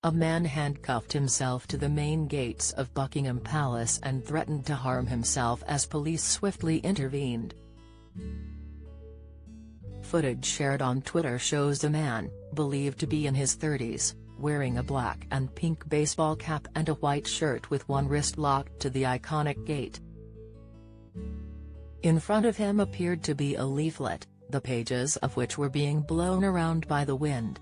A man handcuffed himself to the main gates of Buckingham Palace and threatened to harm himself as police swiftly intervened. Footage shared on Twitter shows a man, believed to be in his 30s, wearing a black and pink baseball cap and a white shirt with one wrist locked to the iconic gate. In front of him appeared to be a leaflet, the pages of which were being blown around by the wind.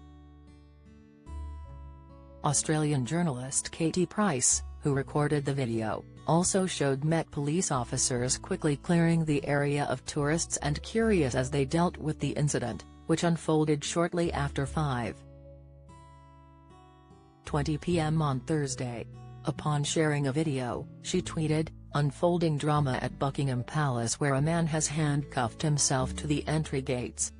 Australian journalist Katie Price, who recorded the video, also showed Met Police officers quickly clearing the area of tourists and curious as they dealt with the incident, which unfolded shortly after 5:20 p.m. on Thursday. Upon sharing a video, she tweeted, "Unfolding drama at Buckingham Palace where a man has handcuffed himself to the entry gates.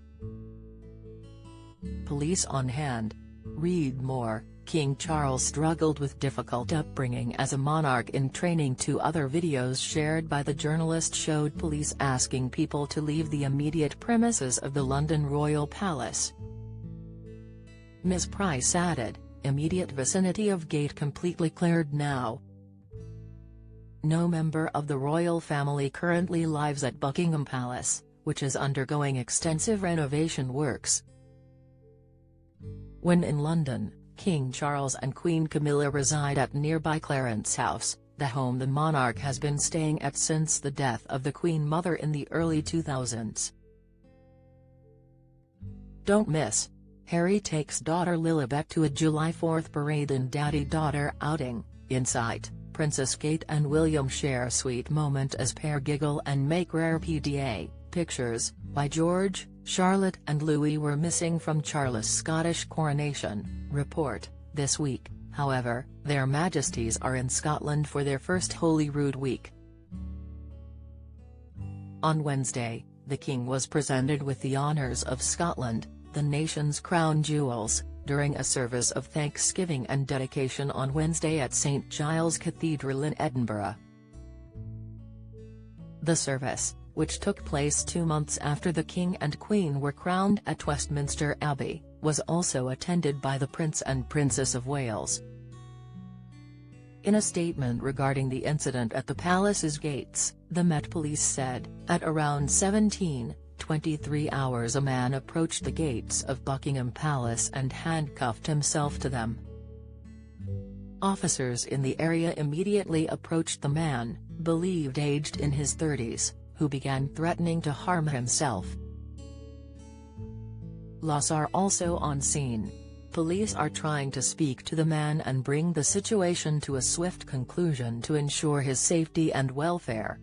Police on hand." Read more. King Charles struggled with difficult upbringing as a monarch in training. Two other videos shared by the journalist showed police asking people to leave the immediate premises of the London Royal Palace. Ms. Price added, "Immediate vicinity of gate completely cleared now. No member of the royal family currently lives at Buckingham Palace, which is undergoing extensive renovation works." When in London, King Charles and Queen Camilla reside at nearby Clarence House, the home the monarch has been staying at since the death of the Queen Mother in the early 2000s. Don't miss. Harry takes daughter Lilibet to a July 4th parade and daddy-daughter outing. Insight, Princess Kate and William share sweet moment as pair giggle and make rare PDA pictures. By George, Charlotte and Louis were missing from Charles' Scottish coronation. Report, this week, however, their Majesties are in Scotland for their first Holyrood week. On Wednesday, the King was presented with the honours of Scotland, the nation's crown jewels, during a service of thanksgiving and dedication on Wednesday at St Giles Cathedral in Edinburgh. The service, which took place 2 months after the King and Queen were crowned at Westminster Abbey, was also attended by the Prince and Princess of Wales. In a statement regarding the incident at the palace's gates, the Met Police said, "At around 17:23 hours a man approached the gates of Buckingham Palace and handcuffed himself to them. Officers in the area immediately approached the man, believed aged in his 30s, who began threatening to harm himself. Police are also on scene. Police are trying to speak to the man and bring the situation to a swift conclusion to ensure his safety and welfare.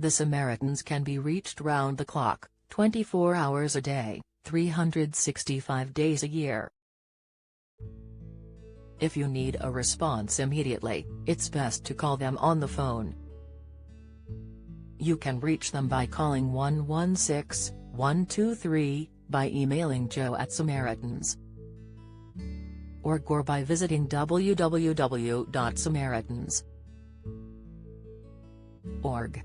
The Samaritans can be reached round the clock, 24 hours a day, 365 days a year. If you need a response immediately, it's best to call them on the phone. You can reach them by calling 116-123, by emailing joe@samaritans.org or by visiting www.samaritans.org.